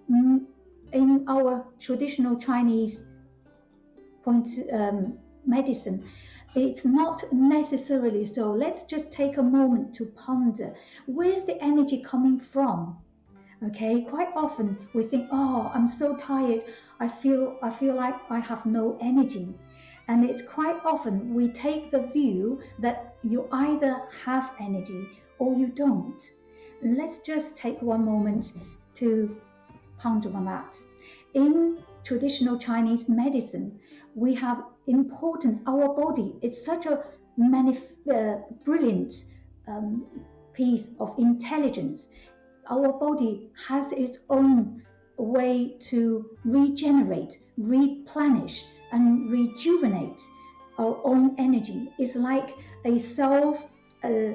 in our traditional Chinese point medicine, it's not necessarily so. Let's just take a moment to ponder, where's the energy coming from? Okay, quite often we think, oh, I'm so tired, I feel like I have no energy. And it's quite often we take the view that you either have energy or you don't. Let's just take one moment to ponder on that. In traditional Chinese medicine, we have important, our body, it's such a brilliant um, piece of intelligence. Our body has its own way to regenerate, replenish, and rejuvenate our own energy. It's like a self uh,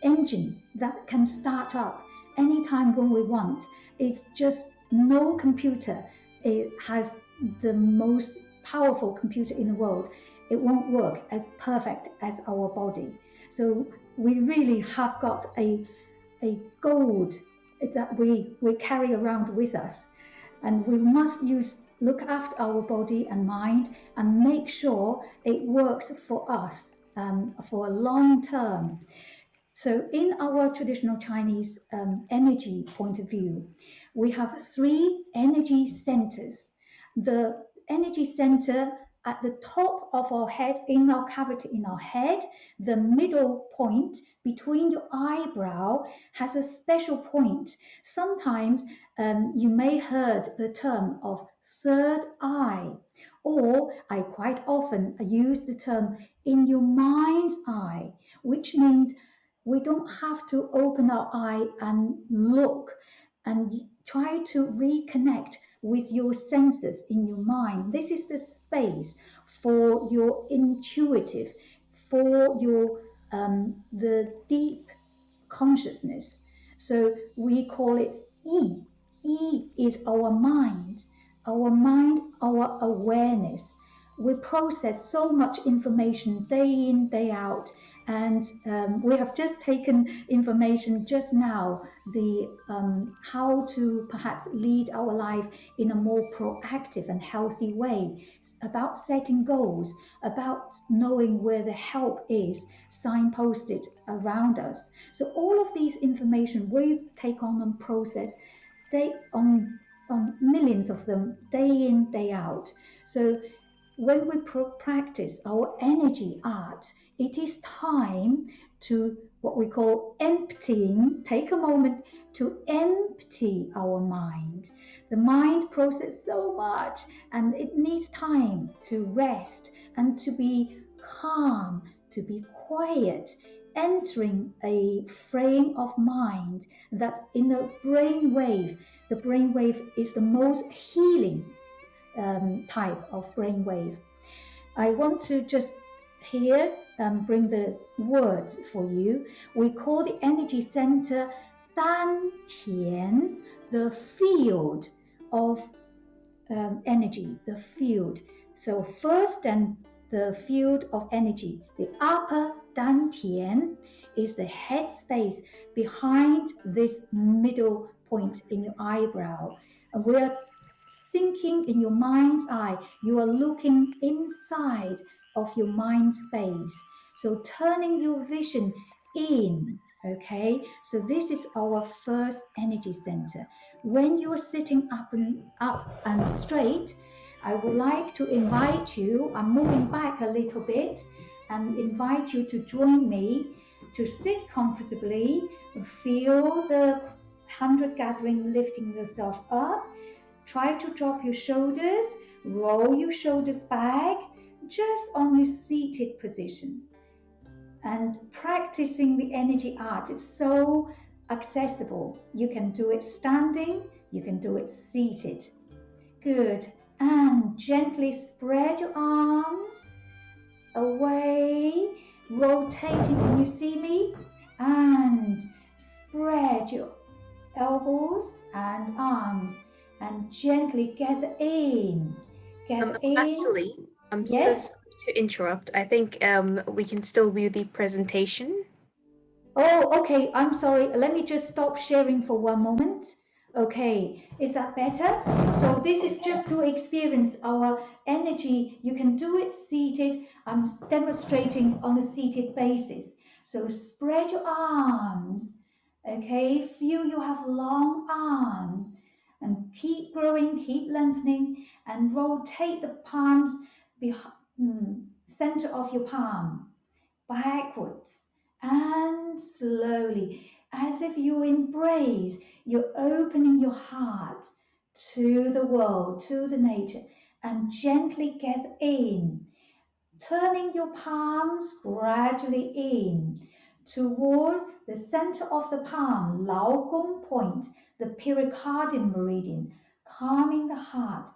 engine that can start up anytime when we want. It's just no computer. It has the most powerful computer in the world. It won't work as perfect as our body. So we really have got a gold that we carry around with us. And we must look after our body and mind and make sure it works for us for a long term. So, in our traditional Chinese energy point of view, we have three energy centers. The energy center at the top of our head, in our cavity in our head, the middle point between your eyebrow has a special point. Sometimes you may heard the term of third eye, or I quite often use the term in your mind's eye, which means we don't have to open our eye and look and try to reconnect with your senses in your mind. This is the space for your intuitive, for your the deep consciousness. So we call it E. E is our mind, our awareness. We process so much information day in, day out, and we have just taken information just now, the how to perhaps lead our life in a more proactive and healthy way, about setting goals, about knowing where the help is signposted around us. So all of these information we take on and process they on millions of them day in, day out. So when we practice our energy art, it is time to what we call emptying. Take a moment to empty our mind. The mind processes so much and it needs time to rest and to be calm, to be quiet, entering a frame of mind that in a brain wave, the brain wave is the most healing type of brainwave. I want to just here bring the words for you. We call the energy center Dan Tian, the field of energy, the field. So first, then the field of energy, the upper dantian is the head space behind this middle point in your eyebrow. And we are thinking in your mind's eye, you are looking inside of your mind space. So turning your vision in, okay? So this is our first energy center. When you're sitting up and straight, I would like to invite you, I'm moving back a little bit, and invite you to join me to sit comfortably, feel the 100 gathering, lifting yourself up. Try to drop your shoulders, roll your shoulders back, just on your seated position. And practicing the energy art is so accessible. You can do it standing, you can do it seated. Good. And gently spread your arms away, rotating. Can you see me? And spread your elbows and arms and gently gather in. Gather in. Actually, I'm so Yes. sorry to interrupt. I think we can still view the presentation. Oh, okay. I'm sorry. Let me just stop sharing for one moment. Okay, is that better? So this is just to experience our energy. You can do it seated. I'm demonstrating on a seated basis. So spread your arms. Okay, feel you have long arms and keep growing, keep lengthening, and rotate the palms behind, center of your palm backwards and slowly, as if you embrace, you're opening your heart to the world, to the nature, and gently get in, turning your palms gradually in towards the center of the palm, Lao Gong point, the pericardium meridian, calming the heart.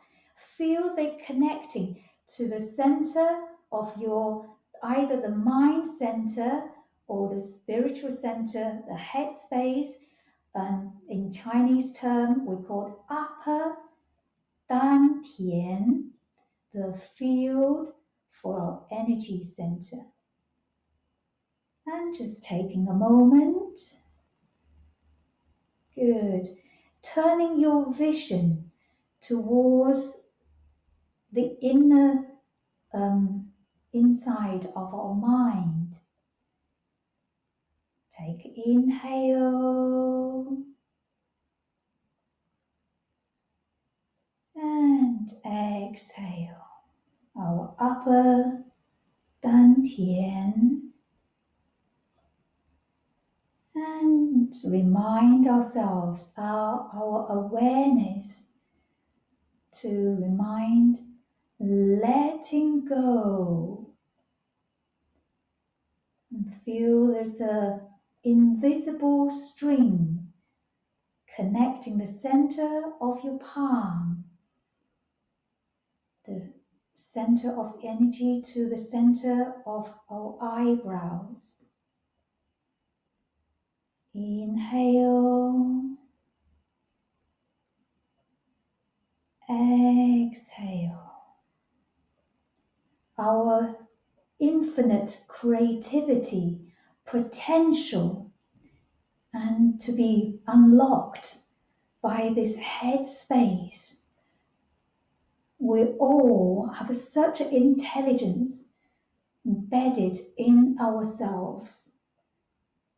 Feel they connecting to the center of your either the mind center or the spiritual center, the head space, and in Chinese term we call it upper Dan Tian, the field for our energy center. And just taking a moment. Good. Turning your vision towards the inner inside of our mind. Take inhale and exhale. Our upper dantian, and remind ourselves our awareness to remind letting go and feel there's a invisible string connecting the center of your palm, the center of energy to the center of our eyebrows. Inhale, exhale. Our infinite creativity, potential, and to be unlocked by this head space. We all have such intelligence embedded in ourselves.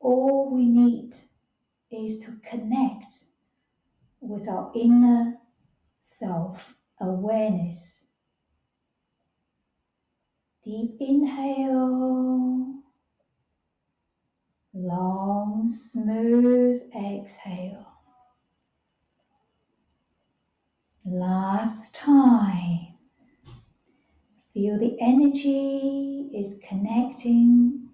All we need is to connect with our inner self awareness. Deep inhale, long, smooth exhale. Last time. Feel the energy is connecting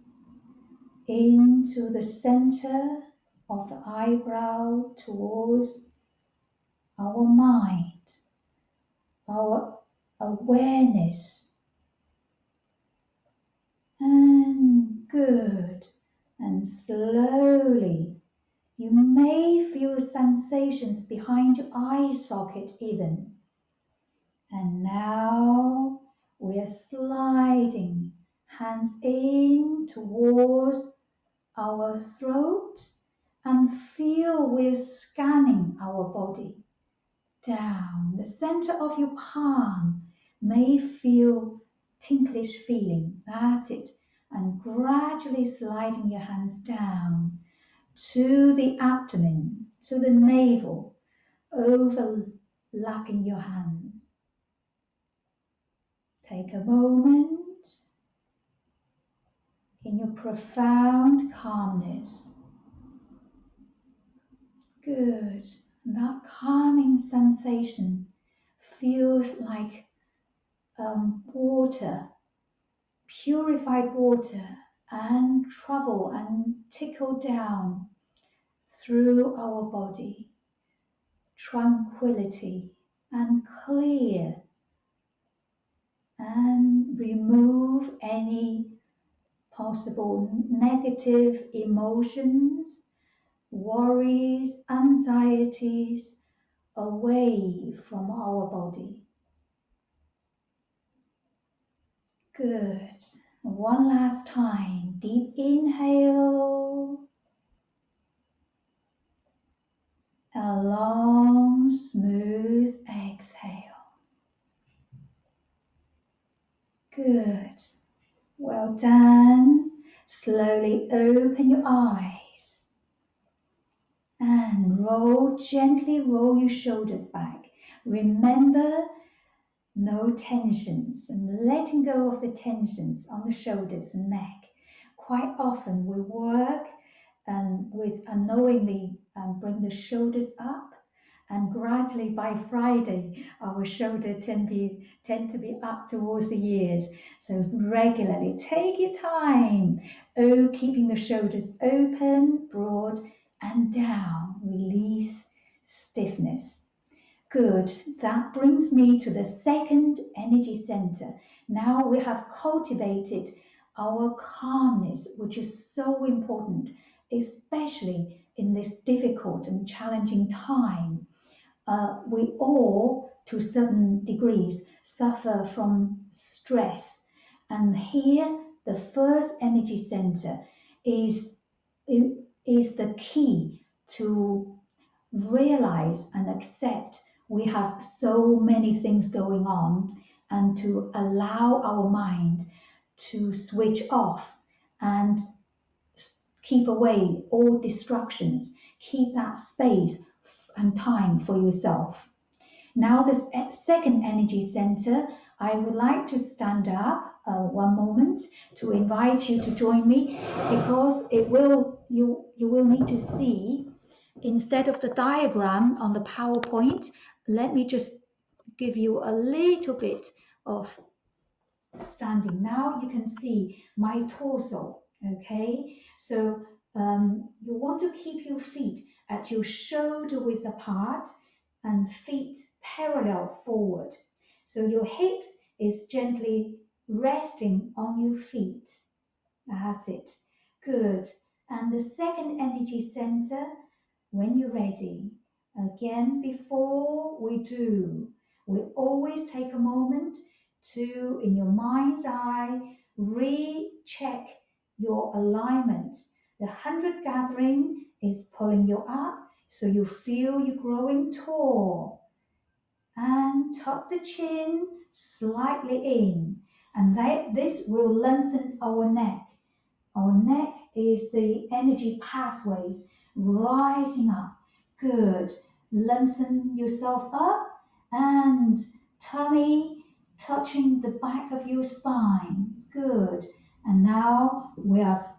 into the center of the eyebrow towards our mind, our awareness. And good. And slowly, you may feel sensations behind your eye socket even. And now we are sliding hands in towards our throat and feel we're scanning our body down. The center of your palm may feel tinklish feeling. That's it. And gradually sliding your hands down to the abdomen, to the navel, overlapping your hands. Take a moment in your profound calmness. Good. That calming sensation feels like water, purified water, and travel and trickle down through our body. Tranquility and clear, and remove any possible negative emotions, worries, anxieties away from our body. Good. One last time. Deep inhale. A long, smooth exhale. Good. Well done. Slowly open your eyes and gently roll your shoulders back. Remember, no tensions, and letting go of the tensions on the shoulders and neck. Quite often we work with unknowingly bring the shoulders up, and gradually by Friday our shoulders tend to be up towards the ears. So regularly take your time, keeping the shoulders open, broad, and down. Release stiffness. Good. That brings me to the second energy center. Now we have cultivated our calmness, which is so important, especially in this difficult and challenging time. We all, to certain degrees, suffer from stress. And here, the first energy center is, is the key to realize and accept we have so many things going on, and to allow our mind to switch off and keep away all distractions, keep that space and time for yourself. Now, this second energy center, I would like to stand up one moment to invite you to join me, because you will need to see, instead of the diagram on the PowerPoint, let me just give you a little bit of standing. Now you can see my torso, okay? So you want to keep your feet at your shoulder width apart and feet parallel forward. So your hips is gently resting on your feet. That's it. Good. And the second energy center, when you're ready, again, before we do, we always take a moment to, in your mind's eye, recheck your alignment. The 100 gathering is pulling you up, so you feel you're growing tall. And tuck the chin slightly in, and this will lengthen our neck. Our neck is the energy pathways rising up. Good. Lengthen yourself up, and tummy touching the back of your spine. Good. And now we are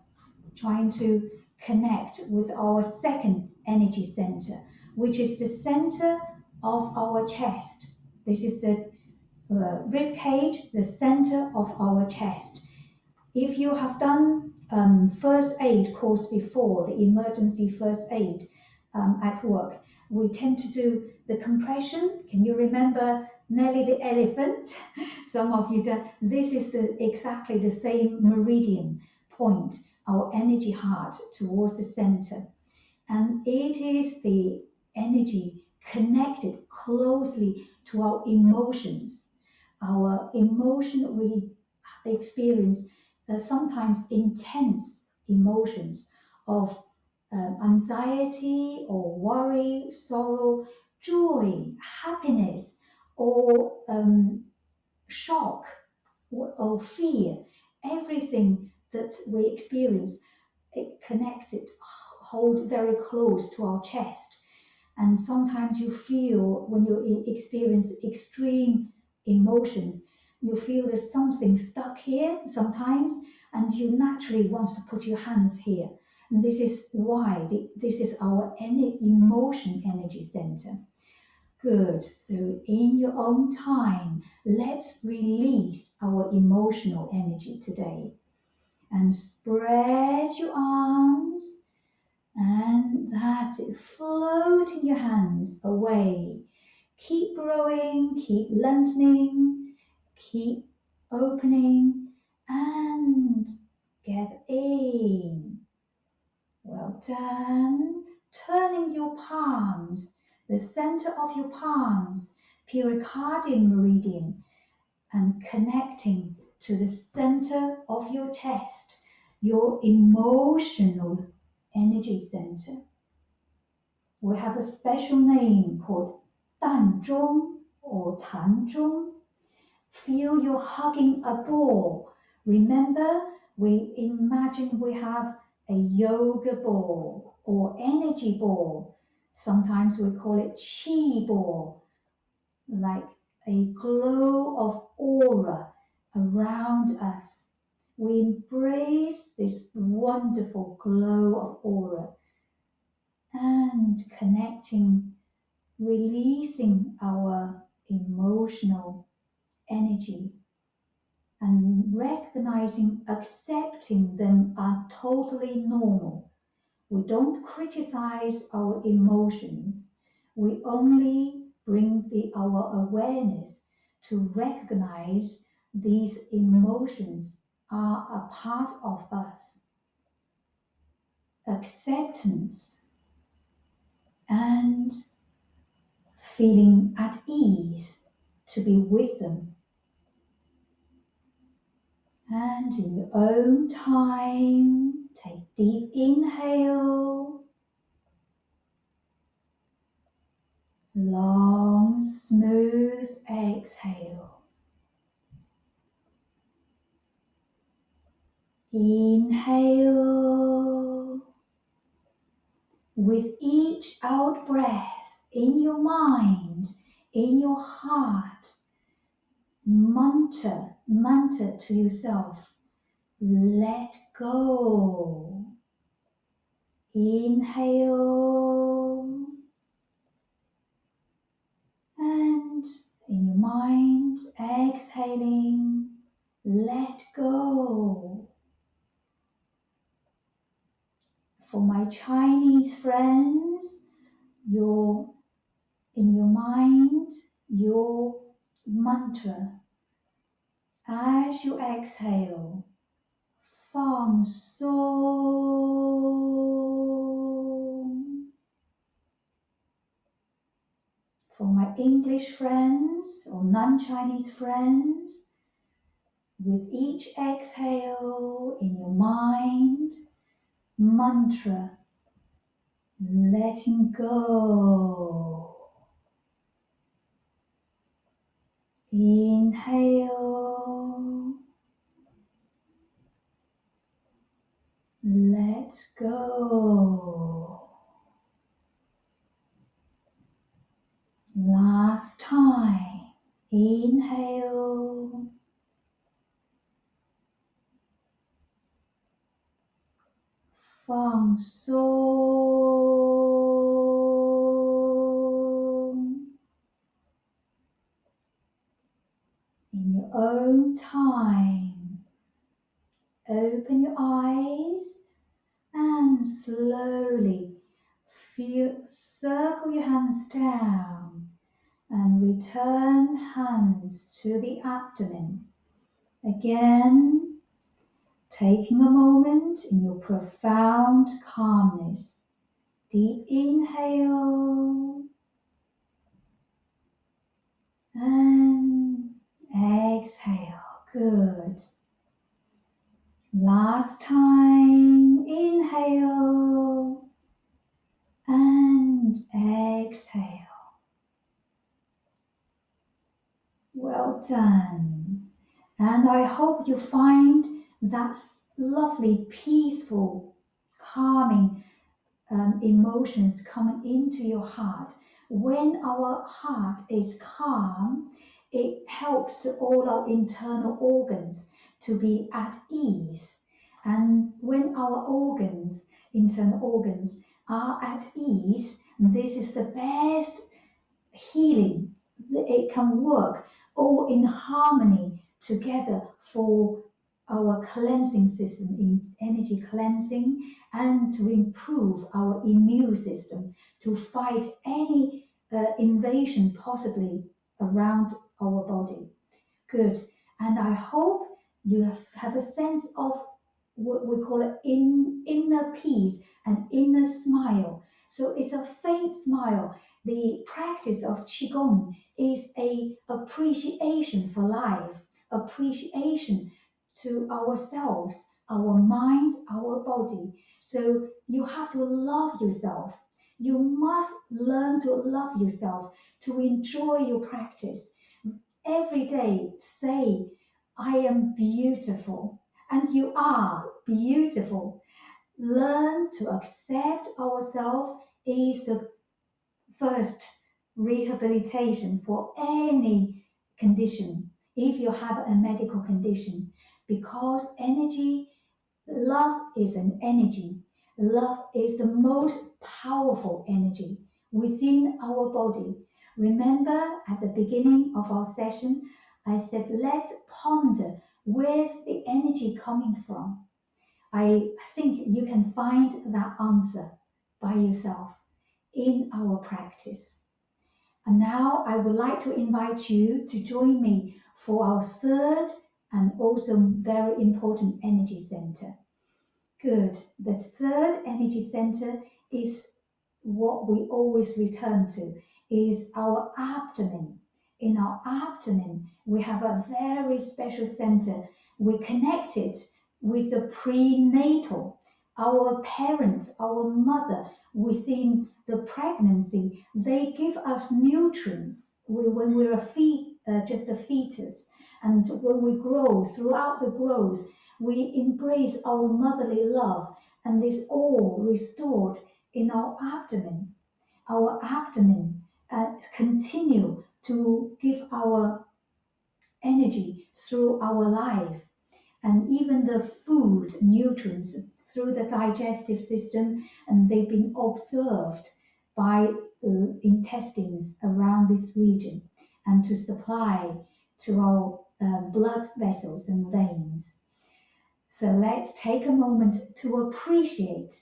trying to connect with our second energy center, which is the center of our chest. This is the rib cage, the center of our chest. If you have done first aid course before, the emergency first aid at work, we tend to do the compression. Can you remember Nelly the elephant? Some of you do. This is exactly the same meridian point, our energy heart towards the center. And it is the energy connected closely to our emotions. Our emotion, we experience sometimes intense emotions of anxiety or worry, sorrow, joy, happiness, or shock, or fear. Everything that we experience, it connects it, hold very close to our chest. And sometimes you feel, when you experience extreme emotions, you feel there's something stuck here sometimes, and you naturally want to put your hands here. And this is why this is our emotion energy center. Good. So in your own time, let's release our emotional energy today. And spread your arms, and that's it. Floating your hands away. Keep growing, keep lengthening, keep opening, and get in. Well done. Turning your palms, the center of your palms, pericardial meridian, and connecting to the center of your chest, your emotional energy center. We have a special name called 蛋中 or 坛中. Feel you're hugging a ball. Remember, we imagine we have a yoga ball or energy ball. Sometimes we call it chi ball, like a glow of aura around us. We embrace this wonderful glow of aura and connecting, releasing our emotional energy and recognizing, accepting them are totally normal. We don't criticize our emotions. We only bring our awareness to recognize these emotions are a part of us. Acceptance and feeling at ease to be with them. And in your own time, take deep inhale, long, smooth exhale. Inhale. With each out breath in your mind, in your heart, mantra to yourself, let go. Inhale. And in your mind, exhaling, let go. For my Chinese friends, in your mind, your mantra, as you exhale, 放松. For my English friends or non-Chinese friends, with each exhale in your mind, mantra, letting go. Inhale, let go. Last time, inhale, 放松. In your own time, open your eyes and slowly circle your hands down and return hands to the abdomen. Again, taking a moment in your profound calmness. Deep inhale and exhale. Good. Last time, inhale and exhale. Well done. And I hope you find that lovely, peaceful, calming emotions coming into your heart. When our heart is calm, it helps all our internal organs to be at ease. And when our internal organs, are at ease, this is the best healing. It can work all in harmony together for our cleansing system, in energy cleansing, and to improve our immune system to fight any invasion possibly around our body. Good. And I hope you have a sense of what we call it inner peace and inner smile. So it's a faint smile. The practice of Qigong is a appreciation for life, appreciation to ourselves, our mind, our body. So you have to love yourself. You must learn to love yourself, to enjoy your practice. Every day say, I am beautiful, and you are beautiful. Learn to accept ourselves is the first rehabilitation for any condition, if you have a medical condition, because energy, love is an energy. Love is the most powerful energy within our body. Remember at the beginning of our session, I said, let's ponder where's the energy coming from. I think you can find that answer by yourself in our practice. And now I would like to invite you to join me for our third and also very important energy center. Good. The third energy center is what we always return to, is our abdomen. In our abdomen, we have a very special center. We connect it with the prenatal, our parents, our mother within the pregnancy. They give us nutrients when we're just a fetus, and when we grow, throughout the growth, we embrace our motherly love, and this all restored in our abdomen. Our abdomen continue to give our energy through our life, and even the food nutrients through the digestive system, and they've been observed by intestines around this region and to supply to our blood vessels and veins. So let's take a moment to appreciate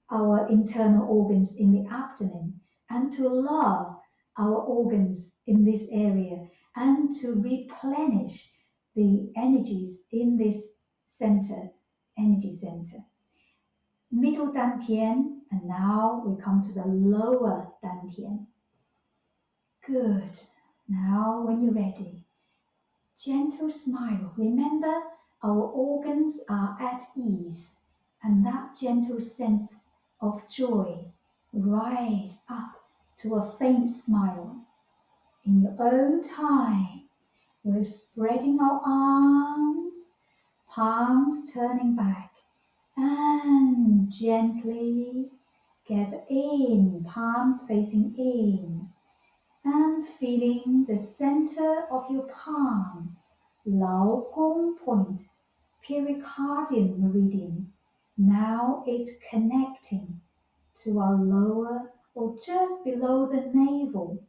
our internal organs in the abdomen and to love our organs in this area and to replenish the energies in this center, energy center. Middle dantian, and now we come to the lower dantian. Good. Now when you're ready, gentle smile. Remember, our organs are at ease, and that gentle sense of joy rise up to a faint smile. In your own time, we're spreading our arms, palms turning back, and gently gather in, palms facing in, and feeling the center of your palm, Lao Gong point, pericardium meridian. Now it's connecting to our lower or just below the navel.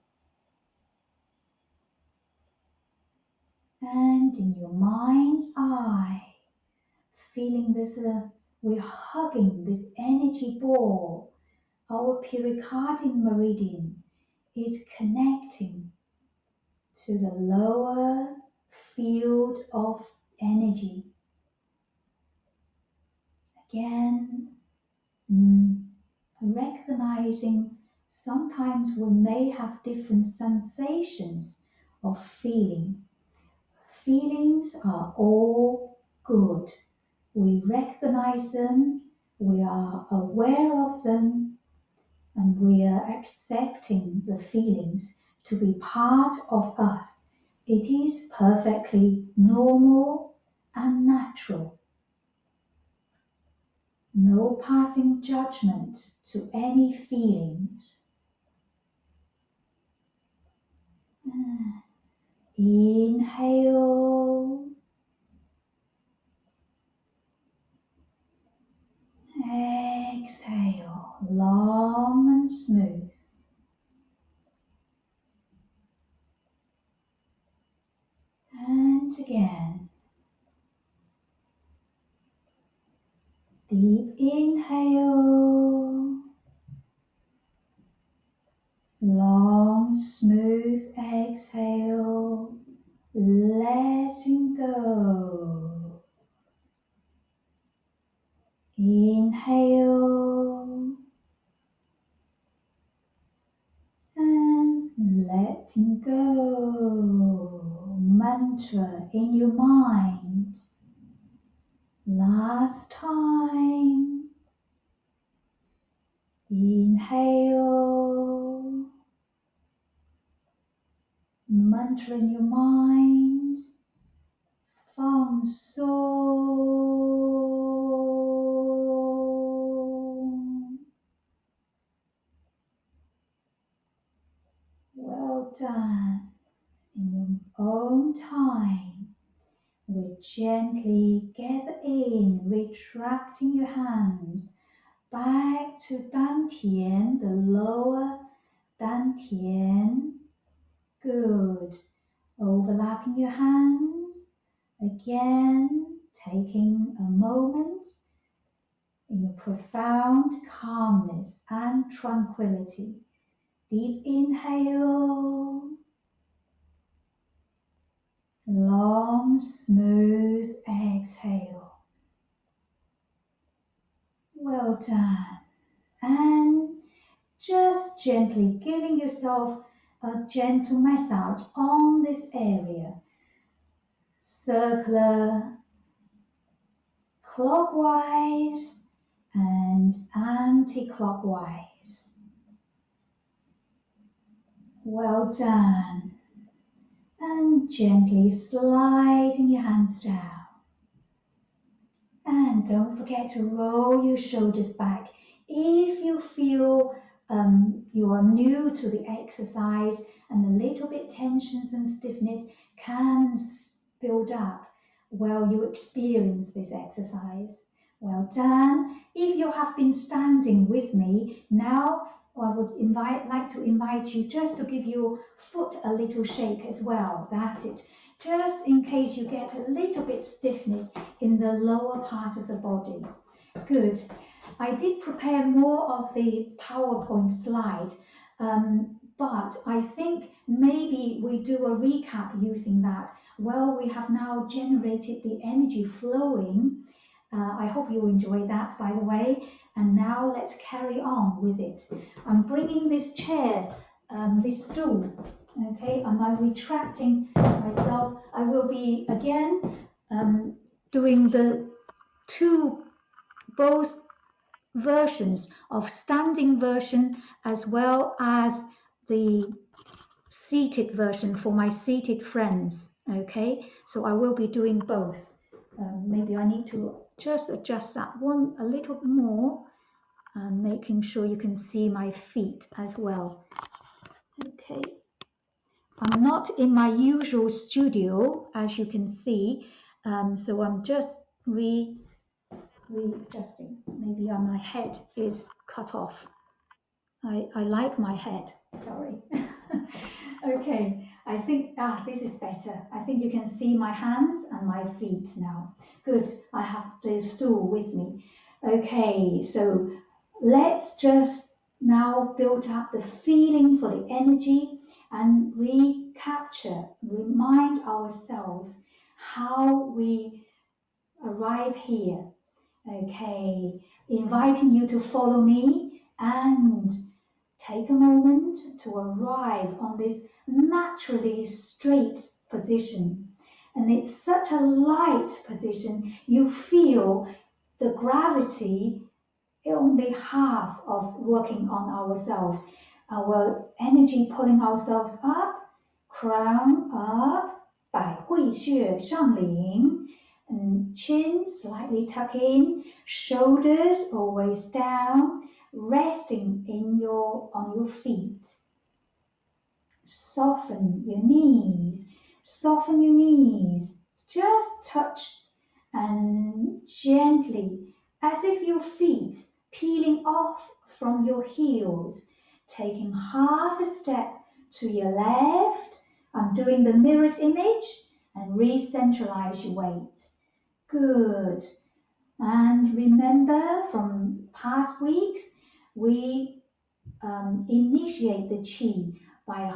And in your mind's eye, feeling this, we're hugging this energy ball. Our pericardium meridian is connecting to the lower field of energy. Again, recognizing sometimes we may have different sensations of feeling. Feelings are all good. We recognize them, we are aware of them, and we are accepting the feelings to be part of us. It is perfectly normal and natural. No passing judgment to any feelings. Inhale. Exhale, long and smooth. And again. Deep inhale. Long, smooth exhale. Letting go. Inhale. And letting go. Mantra in your mind. Last time. Inhale, mantra in your mind, 放松. Well done. In your own time, we gently gather in, retracting your hands back to Dantian, the lower Dantian. Good. Overlapping your hands. Again, taking a moment in your profound calmness and tranquility. Deep inhale. Long, smooth exhale. Well done. And just gently giving yourself a gentle massage on this area. Circular, clockwise and anti-clockwise. Well done. And gently sliding your hands down. And don't forget to roll your shoulders back. If you feel you are new to the exercise and a little bit tensions and stiffness can build up while you experience this exercise. Well done. If you have been standing with me, now I would like to invite you just to give your foot a little shake as well. That's it. Just in case you get a little bit stiffness in the lower part of the body. Good. I did prepare more of the PowerPoint slide, but I think maybe we do a recap using that. Well, we have now generated the energy flowing. I hope you enjoy that, by the way. And now let's carry on with it. I'm bringing this chair, this stool, okay, and I'm retracting myself. I will be again doing the both versions of standing version as well as the seated version for my seated friends. Okay, so I will be doing both. Maybe I need to just adjust that one a little more, making sure you can see my feet as well. Okay, I'm not in my usual studio, as you can see, so I'm just readjusting. Maybe my head is cut off. I like my head, sorry. Okay, I think, this is better. I think you can see my hands and my feet now. Good, I have the stool with me. Okay, so let's just now build up the feeling for the energy and remind ourselves how we arrive here. Okay, inviting you to follow me and take a moment to arrive on this naturally straight position. And it's such a light position, you feel the gravity only half of working on ourselves. Our energy pulling ourselves up, crown up, 百会穴上领, and chin slightly tuck in, shoulders always down, resting on your feet. Soften your knees, just touch and gently, as if your feet peeling off from your heels, taking half a step to your left. I'm doing the mirrored image and re-centralize your weight. Good. And remember from past weeks, we initiate the qi by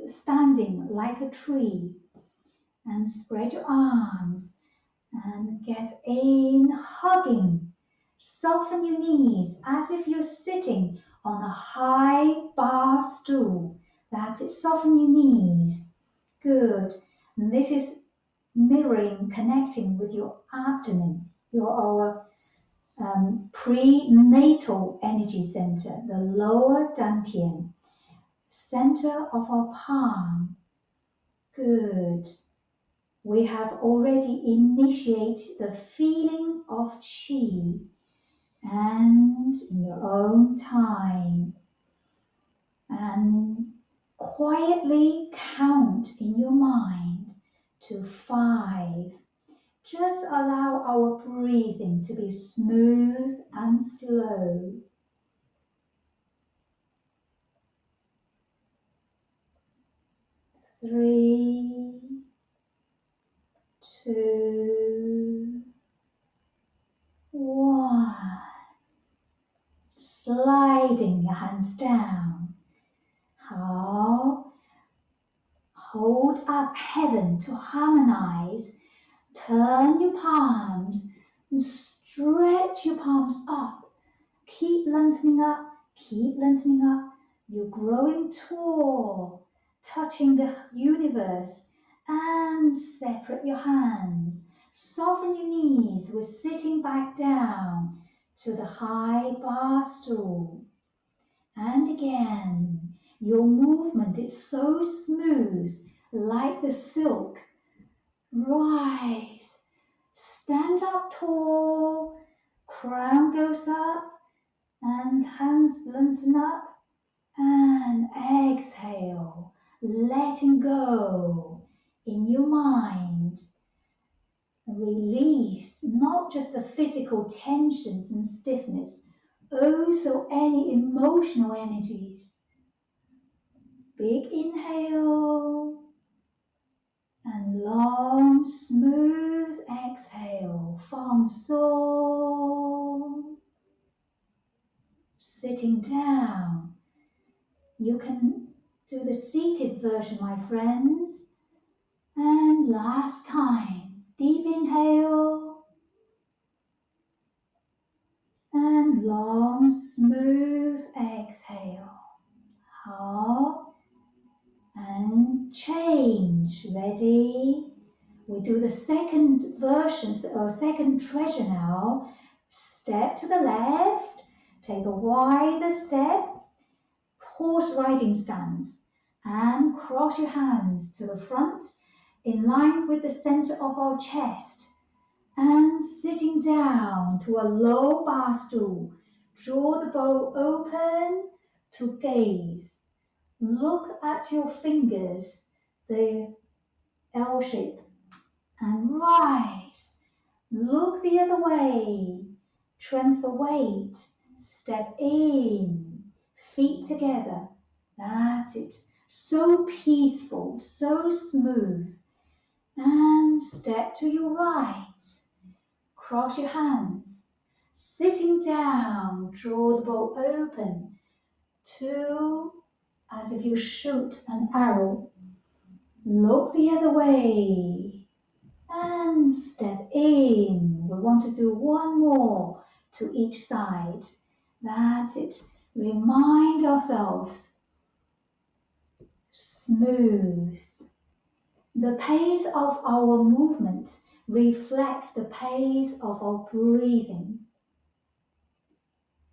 standing like a tree, and spread your arms and get in, hugging. Soften your knees as if you're sitting on a high bar stool. That's it, soften your knees. Good. And this is mirroring, connecting with your abdomen, our prenatal energy center, the lower dantian, center of our palm. Good. We have already initiated the feeling of chi, and in your own time, and quietly count in your mind to 5. Just allow our breathing to be smooth and slow. 3, 2, 1. Sliding your hands down. 好. Hold up heaven to harmonize. Turn your palms and stretch your palms up. Keep lengthening up, keep lengthening up. You're growing tall, touching the universe, and separate your hands. Soften your knees with sitting back down to the high bar stool. And again, your movement is so smooth, like the silk. Rise, stand up tall, crown goes up, and hands lengthen up, and exhale, letting go in your mind. Release not just the physical tensions and stiffness, also any emotional energies. Big inhale and long, smooth exhale. 放松. Sitting down. You can do the seated version, my friends. And last time, deep inhale and long, smooth exhale. 好. And change. Ready? We do the second version, or second treasure now. Step to the left, take a wider step, horse riding stance, and cross your hands to the front in line with the center of our chest. And sitting down to a low bar stool, draw the bow open to gaze. Look at your fingers, the L shape, and rise. Look the other way. Transfer weight. Step in. Feet together. That's it. So peaceful, so smooth. And step to your right. Cross your hands. Sitting down, draw the bow open to, as if you shoot an arrow. Look the other way and step in. We want to do one more to each side. That's it. Remind ourselves. Smooth. The pace of our movement reflects the pace of our breathing.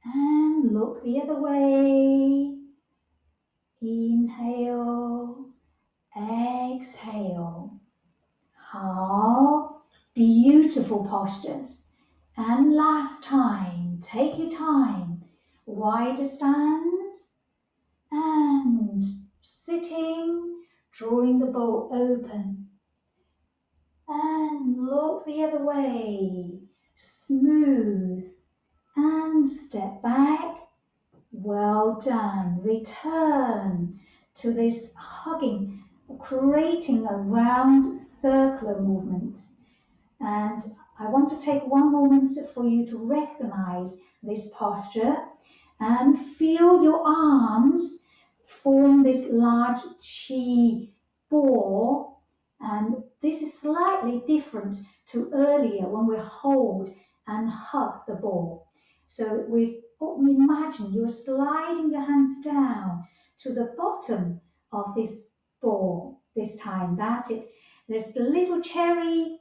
And look the other way. Inhale, exhale. 好, beautiful postures. And last time, take your time. Wider stance and sitting, drawing the bow open. And look the other way. Smooth. And step back. Well done. Return to this hugging, creating a round circular movement. And I want to take one moment for you to recognize this posture and feel your arms form this large chi ball. And this is slightly different to earlier when we hold and hug the ball. So imagine you're sliding your hands down to the bottom of this ball this time. That's it. There's a little cherry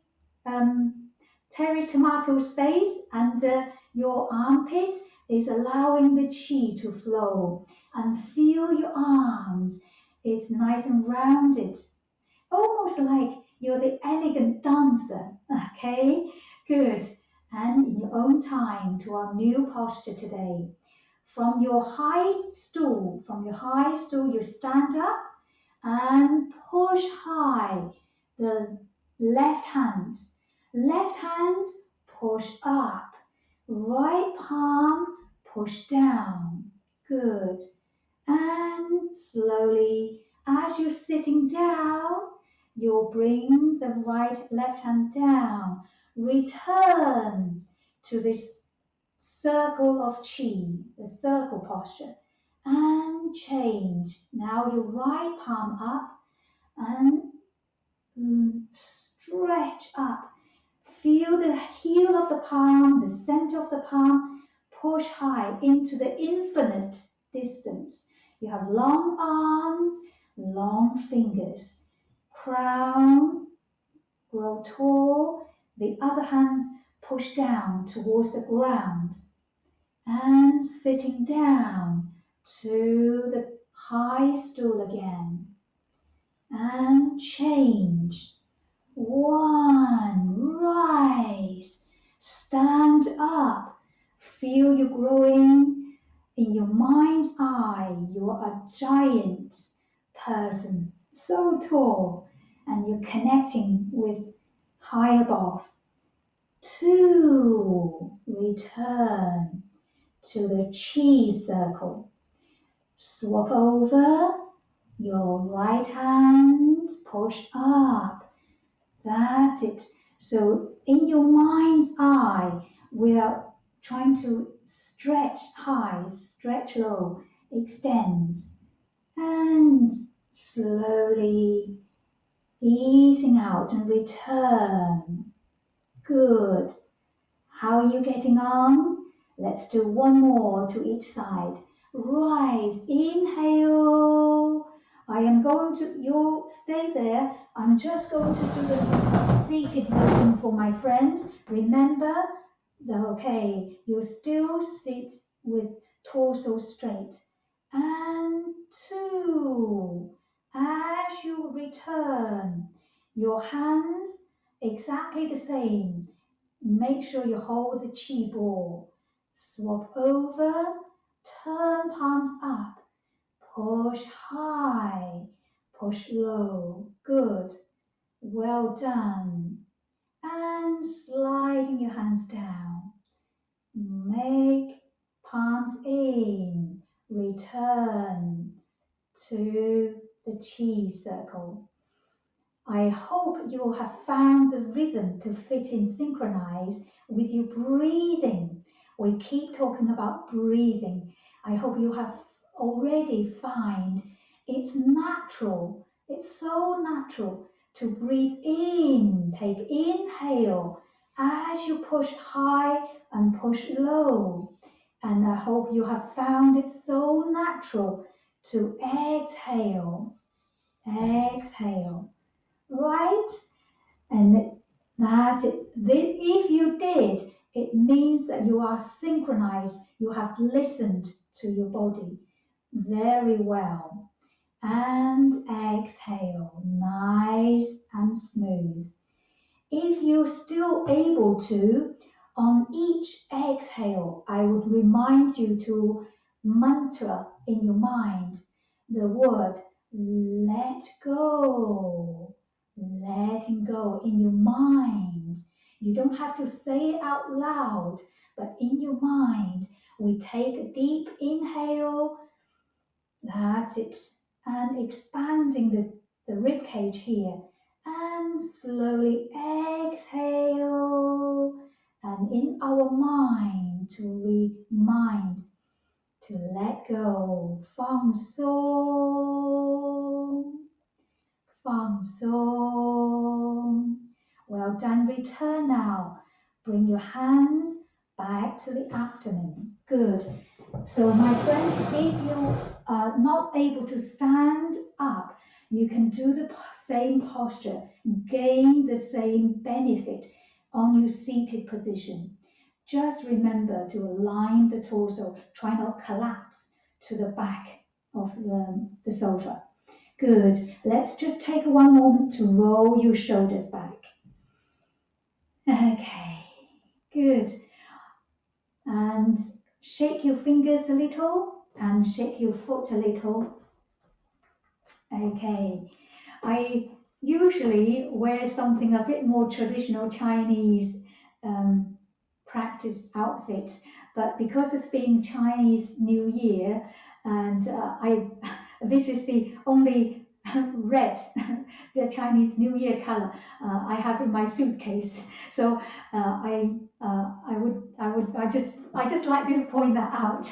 tomato space, and Your armpit is allowing the chi to flow, and feel your arms. It's nice and rounded, almost like you're the elegant dancer. Okay, good. And in your own time to our new posture today. From your high stool, you stand up and push high the left hand. Left hand, push up. Right palm, push down. Good. And slowly, as you're sitting down, you'll bring the left hand down. Return to this circle of chi, the circle posture, and change. Now your right palm up and stretch up. Feel the heel of the palm, the center of the palm, push high into the infinite distance. You have long arms, long fingers. Crown, grow tall. The other hands push down towards the ground. And sitting down to the high stool again. And change. One, rise, stand up, feel you growing in your mind's eye. You're a giant person, so tall, and you're connecting with high above. Two, return to the chi circle. Swap over, your right hand, push up. That's it. So in your mind's eye, we are trying to stretch high, stretch low, extend, and slowly easing out and return. Good. How are you getting on? Let's do one more to each side. Rise, inhale. I am going to, you'll stay there. I'm just going to do the seated motion for my friends. Remember, okay, you still sit with torso straight. And two, as you return, your hands exactly the same. Make sure you hold the chi ball. Swap over, turn palms up, push high, push low. Good. Well done. And sliding your hands down. Make palms in. Return to the chi circle. I hope you have found the rhythm to fit in synchronize with your breathing. We keep talking about breathing. I hope you have already find it's natural. It's so natural to breathe in. Take inhale as you push high and push low. And I hope you have found it so natural to exhale. Exhale. Right? And that if you did, it means that you are synchronized. You have listened to your body very well. And exhale, nice and smooth. If you're still able to, on each exhale, I would remind you to mantra in your mind the word let go. Letting go in your mind. You don't have to say it out loud, but in your mind, we take a deep inhale. That's it. And expanding the rib cage here. And slowly exhale. And in our mind, to remind to let go. Fang song. Fang song. Well done. Return now. Bring your hands back to the abdomen. Good. So my friends, if you are not able to stand up, you can do the same posture, gain the same benefit on your seated position. just remember to align the torso, try not collapse to the back of the sofa. Good. Let's just take one moment to roll your shoulders back. Okay, good. And shake your fingers a little and shake your foot a little. Okay, I usually wear something a bit more traditional Chinese practice outfit, but because it's been Chinese New Year and this is the only red, the Chinese New Year color I have in my suitcase. So I just like to point that out.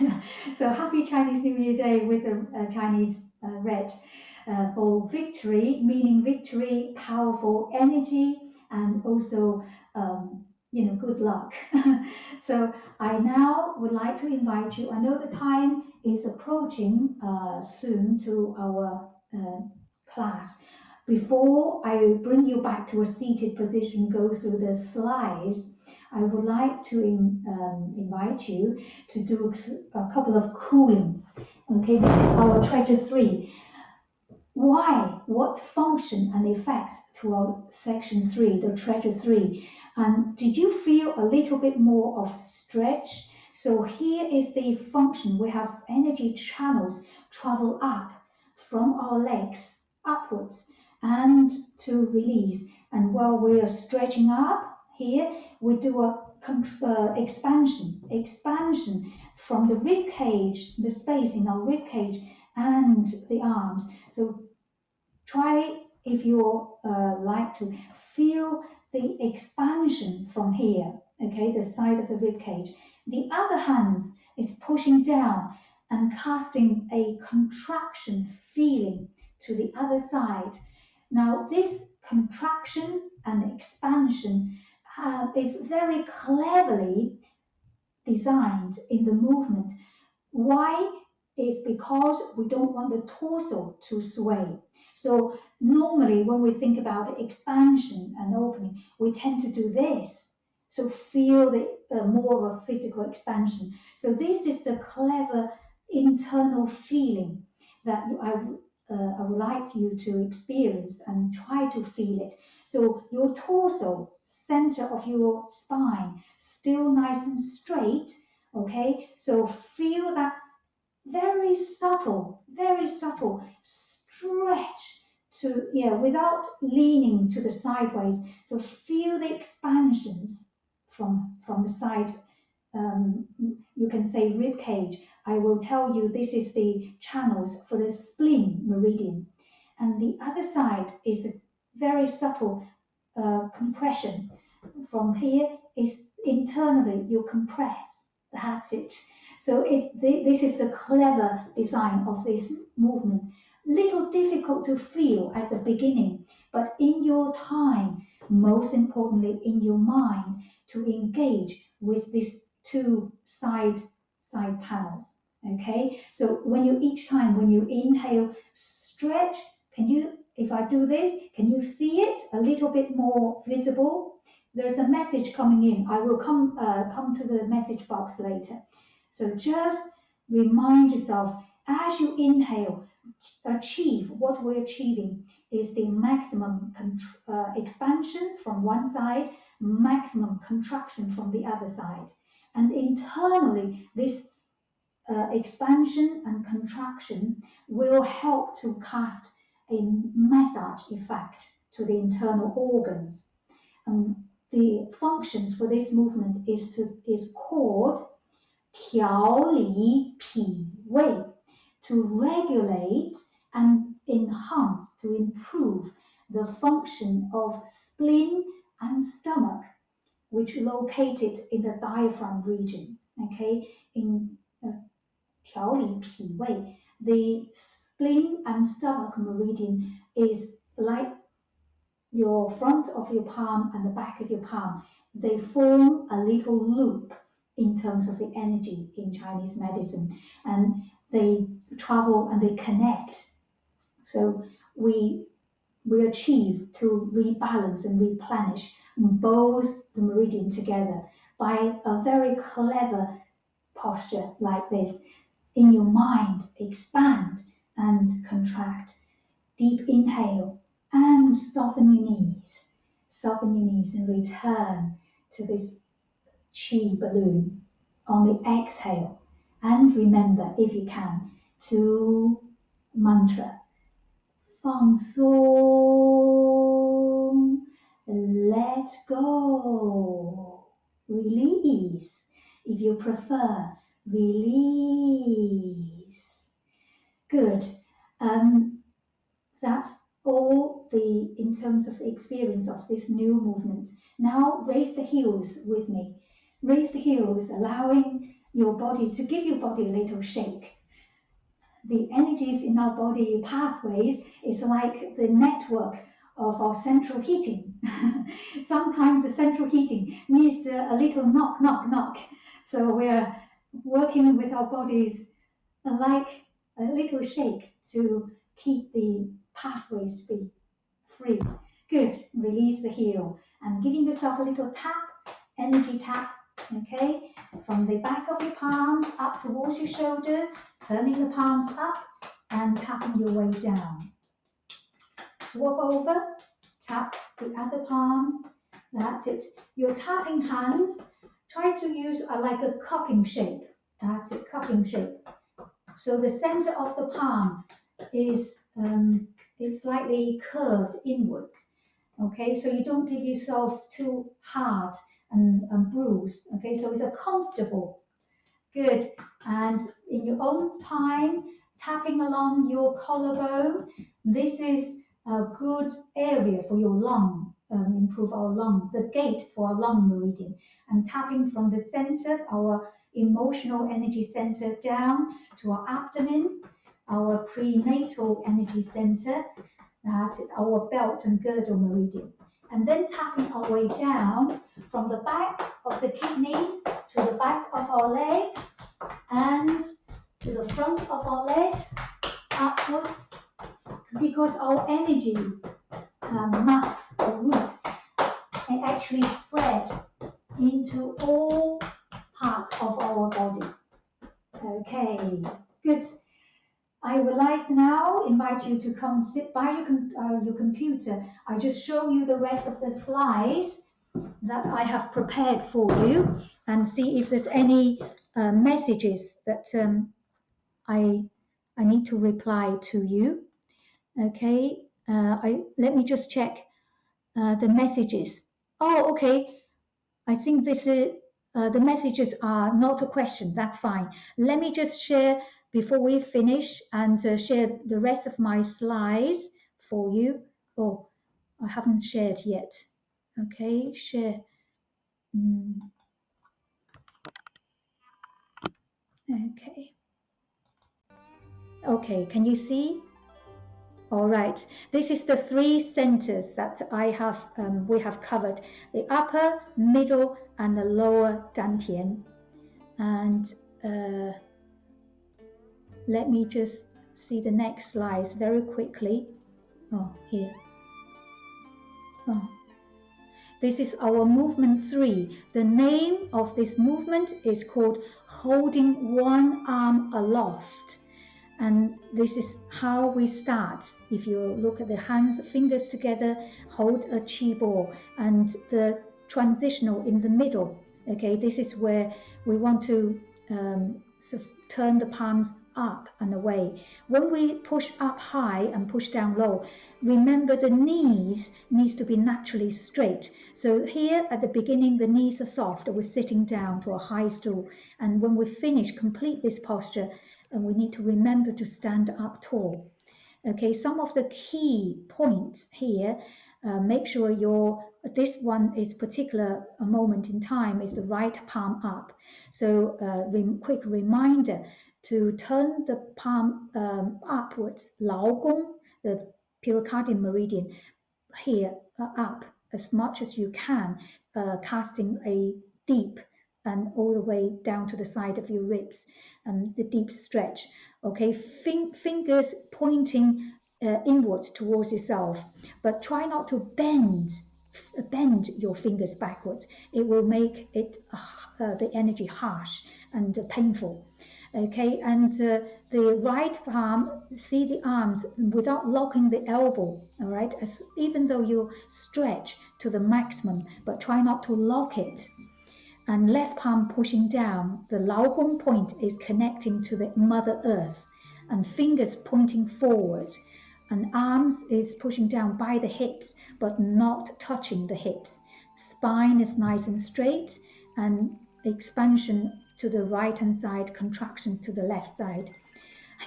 So happy Chinese New Year Day with the Chinese red for victory, meaning victory, powerful energy, and also good luck. So I now would like to invite you. I know the time is approaching soon to our class. Before I bring you back to a seated position, go through the slides, I would like to invite you to do a couple of cooling. Okay, this is our treasure 3. Why? What function and effect to our section 3, the treasure 3? And did you feel a little bit more of stretch? So here is the function. We have energy channels travel up from our legs upwards and to release. And while we are stretching up here, we do a expansion from the rib cage, the space in our rib cage and the arms. So try, if you like to, feel the expansion from here, okay, the side of the rib cage. The other hand is pushing down and casting a contraction feeling to the other side. Now, this contraction and expansion is very cleverly designed in the movement. Why? Is because we don't want the torso to sway. So normally when we think about expansion and opening, we tend to do this. So feel the more of a physical expansion. So this is the clever internal feeling that I would like you to experience and try to feel it. So your torso, center of your spine, still nice and straight. Okay, so feel that very subtle stretch to, without leaning to the sideways. So feel the expansions from the side. You can say rib cage. I will tell you this is the channels for the spleen meridian. And the other side is a very subtle compression. From here is internally you compress. That's it. So this is the clever design of this movement. Little difficult to feel at the beginning, but in your time, most importantly in your mind, to engage with these two side panels. Okay, so each time when you inhale, stretch. Can you, if I do this, can you see it a little bit more visible? There's a message coming in. I will come to the message box later. So just remind yourself as you inhale, achieve what we're achieving is the maximum expansion from one side, maximum contraction from the other side. And internally, this expansion and contraction will help to cast a massage effect to the internal organs. The functions for this movement is called 调理脾胃, to regulate and enhance, to improve the function of spleen and stomach, which located in the diaphragm region. Okay, in 调理脾胃, the spleen and stomach meridian is like your front of your palm and the back of your palm. They form a little loop in terms of the energy in Chinese medicine, and they travel and they connect. So we achieve to rebalance and replenish both the meridian together. by a very clever posture like this. In your mind, expand and contract. Deep inhale and soften your knees. Soften your knees and return to this chi balloon on the exhale. And remember, if you can, to mantra. 放松, let go, release. If you prefer, release. Good. That's all in terms of the experience of this new movement. Now raise the heels with me. Raise the heels, allowing your body to give your body a little shake. The energies in our body pathways is like the network of our central heating. Sometimes the central heating needs a little knock, knock, knock. So we're working with our bodies like a little shake to keep the pathways to be free. Good. Release the heel and giving yourself a little tap, energy tap. Okay, from the back of your palms up towards your shoulder, turning the palms up and tapping your way down. Swap over, tap the other palms. That's it. Your tapping hands, try to use like a cupping shape. That's it, cupping shape. So the center of the palm is slightly curved inwards. Okay, so you don't give yourself too hard and bruised. Okay, so it's a comfortable. Good. And in your own time, tapping along your collarbone. This is a good area for your lung, improve our lung, the gate for our lung meridian. And tapping from the center, our emotional energy center, down to our abdomen, our prenatal energy center, that's our belt and girdle meridian. And then tapping our way down from the back of the kidneys to the back of our legs and to the front of our legs, upwards, because our energy map or route it actually spread into all parts of our body. Okay, good. I would like now invite you to come sit by your computer. I just show you the rest of the slides that I have prepared for you and see if there's any messages that I need to reply to you. Okay, let me just check the messages. Oh, okay. I think this is the messages are not a question. That's fine. Let me just share before we finish and share the rest of my slides for you. Oh, I haven't shared yet. Okay, share. Okay. Okay, can you see? All right. This is the three centers that I have. We have covered the upper, middle, and the lower dantian. And let me just see the next slides very quickly. Oh, here. Oh. This is our movement 3. The name of this movement is called holding one arm aloft. And this is how we start. If you look at the hands, fingers together, hold a chi ball, and the transitional in the middle. Okay, this is where we want to turn the palms up and away. When we push up high and push down low, remember the knees needs to be naturally straight. So here at the beginning, the knees are soft. We're sitting down to a high stool. And when we finish, complete this posture, and we need to remember to stand up tall. Okay, some of the key points here, make sure this one is particular a moment in time is the right palm up. So quick reminder to turn the palm upwards, 劳宫, the pericardial meridian, here up as much as you can, casting a deep and all the way down to the side of your ribs, the deep stretch. Okay, fingers pointing inwards towards yourself, but try not to bend bend your fingers backwards. It will make it the energy harsh and painful. Okay, and the right palm, see the arms without locking the elbow, all right, even though you stretch to the maximum, but try not to lock it. And left palm pushing down, the Lao Gong point is connecting to the Mother Earth, and fingers pointing forward, and arms is pushing down by the hips, but not touching the hips. Spine is nice and straight, and expansion to the right hand side, contraction to the left side.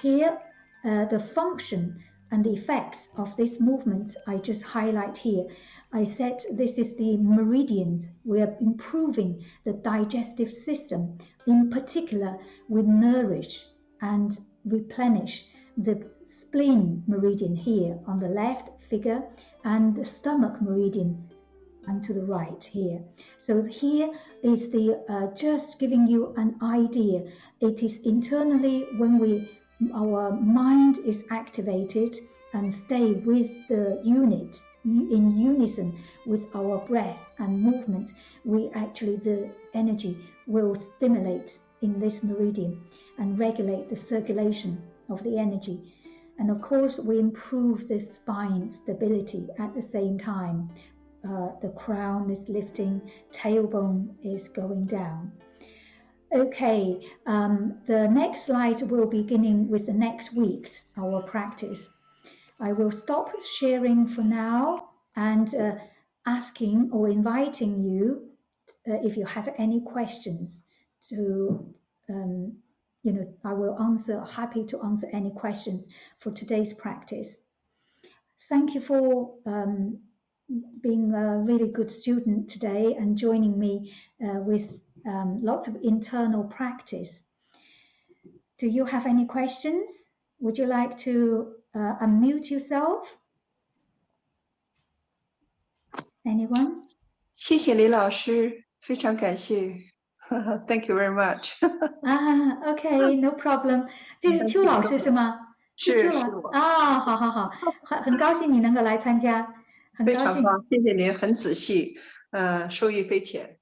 Here, the function and the effects of this movement I just highlight here. I said this is the meridians. We are improving the digestive system. In particular, we nourish and replenish the spleen meridian here on the left figure, and the stomach meridian and to the right here. So here is the just giving you an idea. It is internally when our mind is activated and stay with the unit in unison with our breath and movement, the energy will stimulate in this meridian and regulate the circulation of the energy. And of course, we improve the spine stability at the same time. The crown is lifting, tailbone is going down. Okay, the next slide will be beginning with the next week's our practice. I will stop sharing for now and asking or inviting you if you have any questions to, I will happy to answer any questions for today's practice. Thank you for being a really good student today and joining me with lots of internal practice. Do you have any questions? Would you like to unmute yourself? Anyone? 谢谢李老师，非常感谢。Thank you very much. Okay, no problem. 这是邱老师是吗？是我啊，好，很高兴你能够来参加，很高兴。非常棒，谢谢您，很仔细，受益匪浅。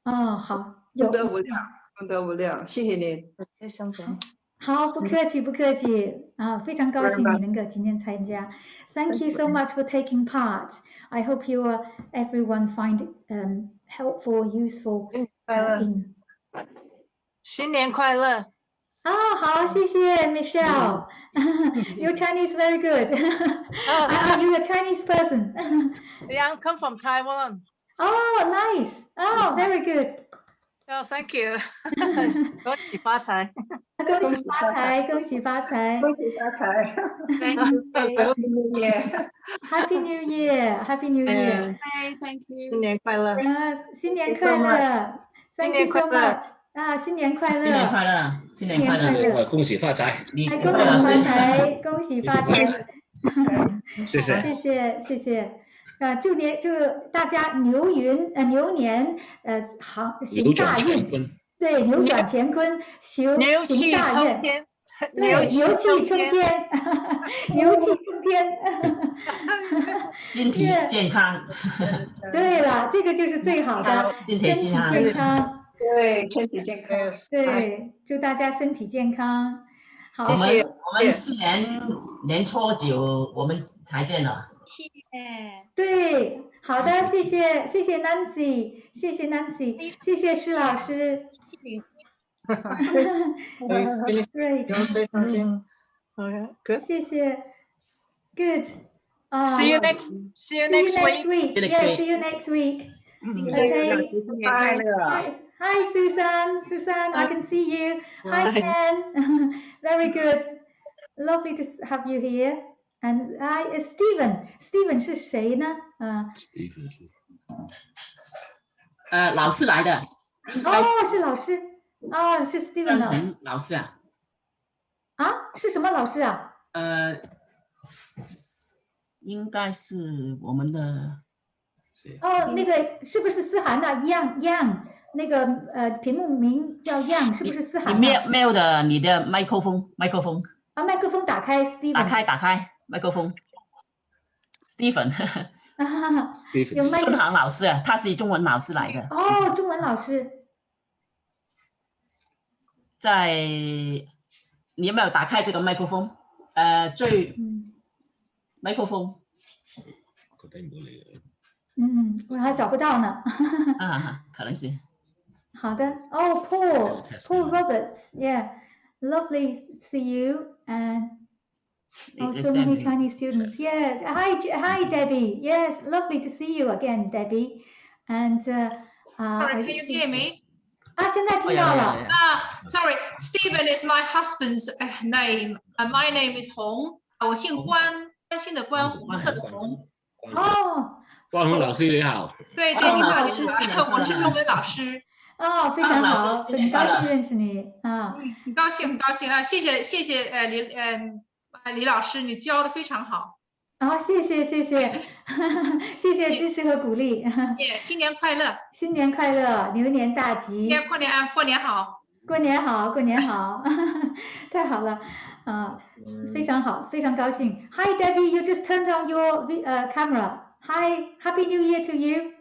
哦，好，功德无量，功德无量，谢谢您。好，不客气啊，非常高兴你能够今天参加。Thank you so much for taking part. I hope everyone find it helpful, useful. 新年快乐！好，谢谢 Michelle. Your Chinese very good. Are you a Chinese person? Yeah, I come from Taiwan. Oh, nice. Oh, very good. Oh, thank you. 恭喜发财！恭喜发财！恭喜发财！恭喜发财 ！Happy New Year! Happy New Year! Happy New Year! Thank you. 新年快乐！新年快乐 ！Thank you so much. 新年快乐！新年快乐！新年快乐！恭喜发财！恭喜发财！恭喜发财！谢谢！谢谢！祝大家牛年行大运，对，扭转乾坤，行大运，对，牛气冲天，牛气冲天，身体健康。对了，这个就是最好的，身体健康。对，身体健康。对，祝大家身体健康。好，我们4年初9我们才见了。对，好的，谢谢 Nancy， 谢谢 Nancy， 谢谢施老师。Great. Okay, good. 谢谢 ，Good. See you next week. Yeah, see you next week. Okay. Hi, Susan, I can see you. Hi, Ken. Very good. Lovely to have you here. And Steven 是谁呢？Steven 是老师来的。是老师。是 Steven 老师啊。是什么老师啊？应该是我们的。那个是不是思涵的 Yang？ 那个屏幕名叫 Yang， 是不是思涵？没有的，你的麦克风。麦克风打开 ，Steven。打开麦克风 ，Stephen，有麦克孙航老师啊，他是中文老师来的。哦，中文老师。在，你有没有打开这个麦克风？麦克风。佢睇唔到你啊。我还找不到呢。可能是。好的。哦 ，Paul Roberts，yeah，lovely see you and so many Chinese students. Yes, hi Debbie. Yes, lovely to see you again, Debbie. And Sorry, can you hear me? 现在听到了。Sorry, Stephen is my husband's name. My name is Hong. 我姓关，关心的关，红色的红。哦，关宏老师你好。对，你好，我是中文老师。非常好，很高兴认识你啊。很高兴啊！谢谢李老师，你教的非常好。谢谢谢谢支持和鼓励。新年快乐！新年快乐，牛年大吉！过年好！过年好，过年好！太好了，非常好，非常高兴。Hi Debbie, you just turned on your camera. Hi, Happy New Year to you.